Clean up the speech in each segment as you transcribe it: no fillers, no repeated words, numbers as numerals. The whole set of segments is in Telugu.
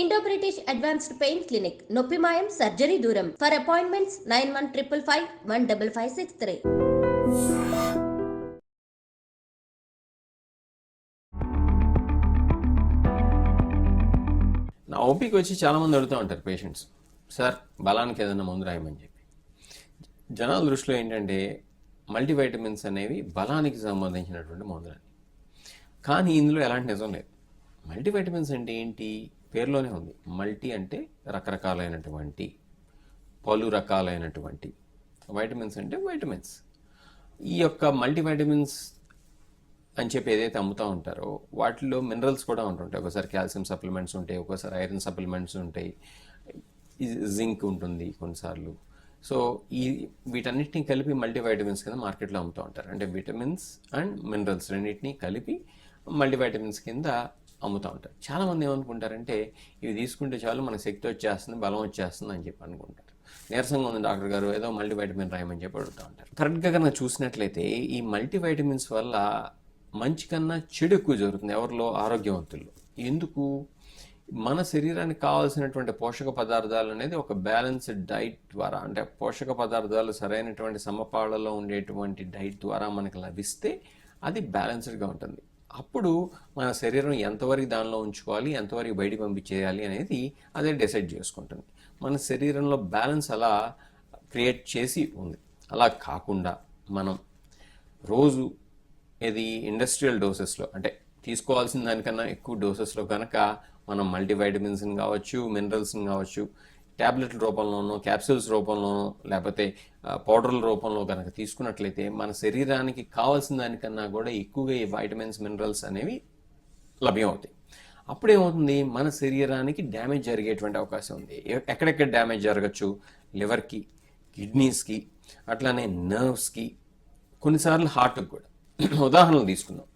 Indo British advanced pain clinic నొప్పి మాయం సర్జరీ దూరం ఫర్ అపాయింట్మెంట్స్ 9155515563. నా ఓపీకి వచ్చి చాలామంది అడుగుతూ ఉంటారు పేషెంట్స్, సార్ బలానికి ఏదైనా మందు రాయమని చెప్పి. జనాల దృష్టిలో ఏంటంటే మల్టీవైటమిన్స్ అనేవి బలానికి సంబంధించినటువంటి మందులని. కానీ ఇందులో ఎలాంటి నిజం లేదు. మల్టీవైటమిన్స్ అంటే ఏంటి? పేరులోనే ఉంది. మల్టీ అంటే రకరకాలైనటువంటి, పలు రకాలైనటువంటి. వైటమిన్స్ అంటే వైటమిన్స్. ఈ యొక్క మల్టీవైటమిన్స్ అని చెప్పి ఏదైతే అమ్ముతూ ఉంటారో వాటిలో మినరల్స్ కూడా ఉంటుంటాయి. ఒకసారి కాల్షియం సప్లిమెంట్స్ ఉంటాయి, ఒక్కోసారి ఐరన్ సప్లిమెంట్స్ ఉంటాయి, జింక్ ఉంటుంది కొన్నిసార్లు. సో వీటన్నిటిని కలిపి మల్టీవైటమిన్స్ కింద మార్కెట్లో అమ్ముతూ ఉంటారు. అంటే విటమిన్స్ అండ్ మినరల్స్ రెండింటినీ కలిపి మల్టీవైటమిన్స్ కింద అమ్ముతూ ఉంటారు. చాలామంది ఏమనుకుంటారంటే ఇవి తీసుకుంటే చాలు మనకు శక్తి వచ్చేస్తుంది, బలం వచ్చేస్తుంది అని చెప్పి అనుకుంటారు. నీరసంగా ఉంది డాక్టర్ గారు, ఏదో మల్టీవైటమిన్ రాయమని చెప్పి అడుగుతూ ఉంటారు. కరెక్ట్గా కనుక చూసినట్లయితే ఈ మల్టీవైటమిన్స్ వల్ల మంచి కన్నా చెడు ఎక్కువ జరుగుతుంది ఎవరిలో? ఆరోగ్యవంతుల్లో. ఎందుకు? మన శరీరానికి కావాల్సినటువంటి పోషక పదార్థాలు అనేది ఒక బ్యాలెన్స్డ్ డైట్ ద్వారా, అంటే పోషక పదార్థాలు సరైనటువంటి సమపాళ్లలో ఉండేటువంటి డైట్ ద్వారా మనకు లభిస్తే అది బ్యాలెన్స్డ్గా ఉంటుంది. అప్పుడు మన శరీరం ఎంతవరకు దానిలో ఉంచుకోవాలి, ఎంతవరకు బయటికి పంపించేయాలి అనేది అదే డిసైడ్ చేసుకుంటుంది. మన శరీరంలో బ్యాలెన్స్ అలా క్రియేట్ చేసి ఉంది. అలా కాకుండా మనం రోజు ఇది ఇండస్ట్రియల్ డోసెస్లో, అంటే తీసుకోవాల్సిన దానికన్నా ఎక్కువ డోసెస్లో కనుక మనం మల్టీవైటమిన్స్ని కావచ్చు, మినరల్స్ని కావచ్చు, ట్యాబ్లెట్ల రూపంలోనో, క్యాప్సూల్స్ రూపంలోనో, లేకపోతే పౌడర్ల రూపంలో కనుక తీసుకున్నట్లయితే మన శరీరానికి కావాల్సిన దానికన్నా కూడా ఎక్కువగా ఈ వైటమిన్స్, మినరల్స్ అనేవి లభ్యమవుతాయి. అప్పుడేమవుతుంది? మన శరీరానికి డ్యామేజ్ జరిగేటువంటి అవకాశం ఉంది. ఎక్కడెక్కడ డ్యామేజ్ జరగచ్చు? లివర్కి, కిడ్నీస్కి, అట్లానే నర్వ్స్కి, కొన్నిసార్లు హార్ట్కి కూడా. ఉదాహరణలు తీసుకుందాం.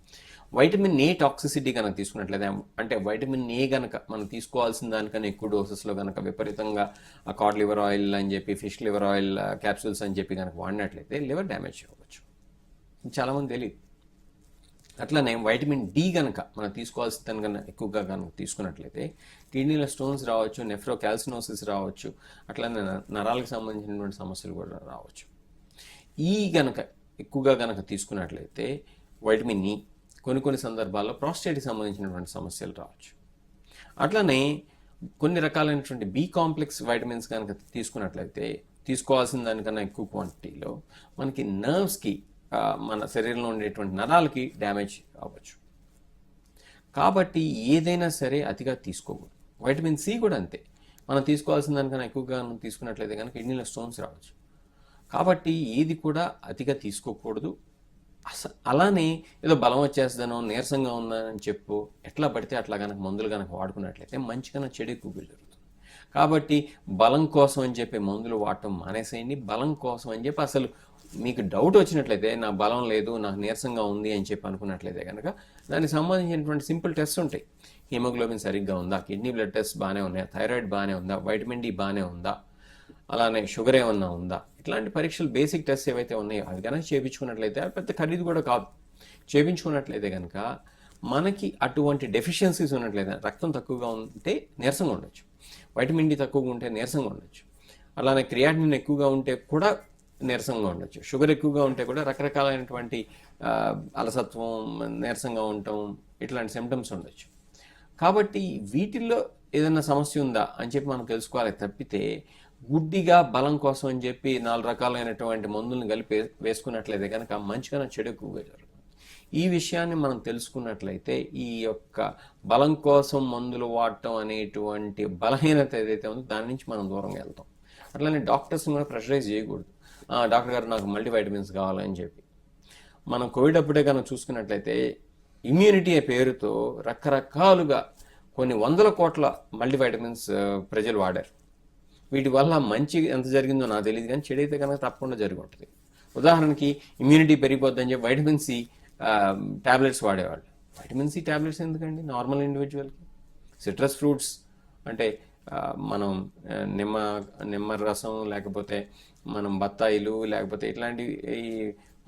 వైటమిన్ ఏ టాక్సిసిటీ కనుక తీసుకున్నట్లయితే, అంటే వైటమిన్ ఏ కనుక మనం తీసుకోవాల్సిన దానికన్నా ఎక్కువ డోసెస్లో కనుక విపరీతంగా కాడ్ లివర్ ఆయిల్ అని చెప్పి, ఫిష్ లివర్ ఆయిల్ క్యాప్సూల్స్ అని చెప్పి కనుక వాడినట్లయితే లివర్ డ్యామేజ్ అవ్వచ్చు. చాలామంది తెలియదు. అట్లనే వైటమిన్ డి కనుక మనం తీసుకోవాల్సిన దానికన్నా ఎక్కువగా కనుక తీసుకున్నట్లయితే కిడ్నీలో స్టోన్స్ రావచ్చు, నెఫ్రోకాల్సినోసిస్ రావచ్చు, అట్లనే నరాలకు సంబంధించినటువంటి సమస్యలు కూడా రావచ్చు. ఈ కనుక ఎక్కువగా కనుక తీసుకున్నట్లయితే వైటమిన్ ఈ కొన్ని సందర్భాల్లో ప్రాస్టేట్కి సంబంధించినటువంటి సమస్యలు రావచ్చు. అట్లనే కొన్ని రకాలైనటువంటి బి కాంప్లెక్స్ వైటమిన్స్ కనుక తీసుకున్నట్లయితే తీసుకోవాల్సిన దానికన్నా ఎక్కువ క్వాంటిటీలో మనకి నర్వ్స్కి, మన శరీరంలో ఉండేటువంటి నరాలకి డ్యామేజ్ అవ్వచ్చు. కాబట్టి ఏదైనా సరే అతిగా తీసుకోకూడదు. వైటమిన్ సి కూడా అంతే. మనం తీసుకోవాల్సిన దానికన్నా ఎక్కువగా తీసుకున్నట్లయితే కనుక కిడ్నీలో స్టోన్స్ రావచ్చు. కాబట్టి ఏది కూడా అతిగా తీసుకోకూడదు. అలానే ఏదో బలం వచ్చేస్తుందనో, నీరసంగా ఉందని చెప్పు ఎట్లా పడితే అట్లా కనుక మందులు కనుక వాడుకున్నట్లయితే మంచి కన్నా చెడు ఎక్కువగా జరుగుతుంది. కాబట్టి బలం కోసం అని చెప్పి మందులు వాడటం మానేసేయండి. బలం కోసం అని చెప్పి అసలు మీకు డౌట్ వచ్చినట్లయితే నా బలం లేదు, నాకు నీరసంగా ఉంది అని చెప్పి అనుకున్నట్లయితే కనుక దానికి సంబంధించినటువంటి సింపుల్ టెస్ట్ ఉంటాయి. హిమోగ్లోబిన్ సరిగ్గా ఉందా, కిడ్నీ బ్లడ్ టెస్ట్ బాగానే ఉన్నాయా, థైరాయిడ్ బాగానే ఉందా, వైటమిన్ డి బాగానే ఉందా, అలానే షుగర్ ఏమన్నా ఉందా, ఇట్లాంటి పరీక్షలు, బేసిక్ టెస్ట్ ఏవైతే ఉన్నాయో అవి కనుక చేయించుకున్నట్లయితే అది పెద్ద ఖరీదు కూడా కాదు. చేయించుకున్నట్లయితే కనుక మనకి అటువంటి డెఫిషియన్సీస్ ఉన్నట్లయితే, రక్తం తక్కువగా ఉంటే నీరసంగా ఉండొచ్చు, వైటమిన్ డి తక్కువగా ఉంటే నీరసంగా ఉండొచ్చు, అలానే క్రియాటినిన్ ఎక్కువగా ఉంటే కూడా నీరసంగా ఉండొచ్చు, షుగర్ ఎక్కువగా ఉంటే కూడా రకరకాలైనటువంటి అలసత్వం, నీరసంగా ఉండటం, ఇట్లాంటి సిమ్టమ్స్ ఉండొచ్చు. కాబట్టి వీటిల్లో ఏదైనా సమస్య ఉందా అని చెప్పి మనం తెలుసుకోవాలి తప్పితే గుడ్డిగా బలం కోసం అని చెప్పి 4 రకాలైనటువంటి మందులను కలిపి వేసుకున్నట్లయితే కనుక మంచిగా చెడు ఎక్కువగా జరుగుతుంది. ఈ విషయాన్ని మనం తెలుసుకున్నట్లయితే ఈ యొక్క బలం కోసం మందులు వాడటం అనేటువంటి బలహీనత ఏదైతే ఉందో దాని నుంచి మనం దూరంగా వెళ్తాం. అట్లానే డాక్టర్స్ని కూడా ప్రెషరైజ్ చేయకూడదు. డాక్టర్ గారు నాకు మల్టీవైటమిన్స్ కావాలని చెప్పి. మనం కోవిడ్ అప్పుడే కనుక చూసుకున్నట్లయితే ఇమ్యూనిటీ పేరుతో రకరకాలుగా కొన్ని 100 కోట్ల మల్టీవైటమిన్స్ ప్రజలు వాడారు. వీటి వల్ల మంచి ఎంత జరిగిందో నాకు తెలియదు, కానీ చెడు అయితే కనుక తప్పకుండా జరిగి ఉంటుంది. ఉదాహరణకి ఇమ్యూనిటీ పెరిగిపోద్దని చెప్పి వైటమిన్ సి ట్యాబ్లెట్స్ వాడేవాళ్ళు. వైటమిన్ సి ట్యాబ్లెట్స్ ఎందుకండి నార్మల్ ఇండివిజువల్కి? సిట్రస్ ఫ్రూట్స్ అంటే మనం నిమ్మ రసం, లేకపోతే మనం బత్తాయిలు, లేకపోతే ఇట్లాంటివి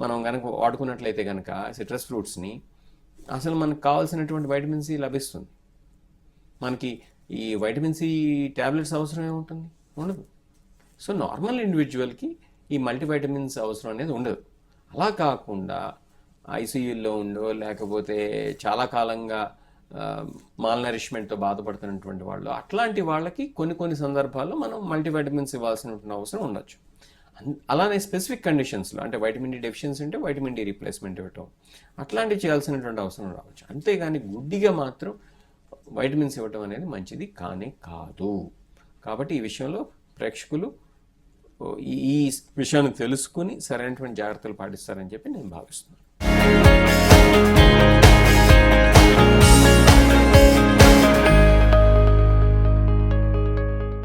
మనం కనుక వాడుకున్నట్లయితే కనుక సిట్రస్ ఫ్రూట్స్ని అసలు మనకు కావాల్సినటువంటి వైటమిన్ సి లభిస్తుంది. మనకి ఈ వైటమిన్ సి ట్యాబ్లెట్స్ అవసరం ఏముంటుంది? ఉండదు. సో నార్మల్ ఇండివిజువల్కి ఈ మల్టీవైటమిన్స్ అవసరం అనేది ఉండదు. అలా కాకుండా ఐసీయూలో ఉండో లేకపోతే చాలా కాలంగా మాల్నరిష్మెంట్తో బాధపడుతున్నటువంటి వాళ్ళు, అట్లాంటి వాళ్ళకి కొన్ని సందర్భాల్లో మనం మల్టీవైటమిన్స్ ఇవ్వాల్సినటువంటి అవసరం ఉండొచ్చు. అలానే స్పెసిఫిక్ కండిషన్స్లో అంటే వైటమిన్ డి డెఫిషియన్సీ ఉంటే వైటమిన్ డి రీప్లేస్మెంట్ ఇవ్వటం అట్లాంటివి చేయాల్సినటువంటి అవసరం రావచ్చు. అంతేగాని గుడ్డిగా మాత్రం వైటమిన్స్ ఇవ్వటం అనేది మంచిది కాదు. కాబట్టి ఈ విషయంలో ప్రేక్షకులు ఈ విషయాన్ని తెలుసుకుని సరైనటువంటి జాగ్రత్తలు పాటిస్తారని చెప్పి నేను భావిస్తున్నాను.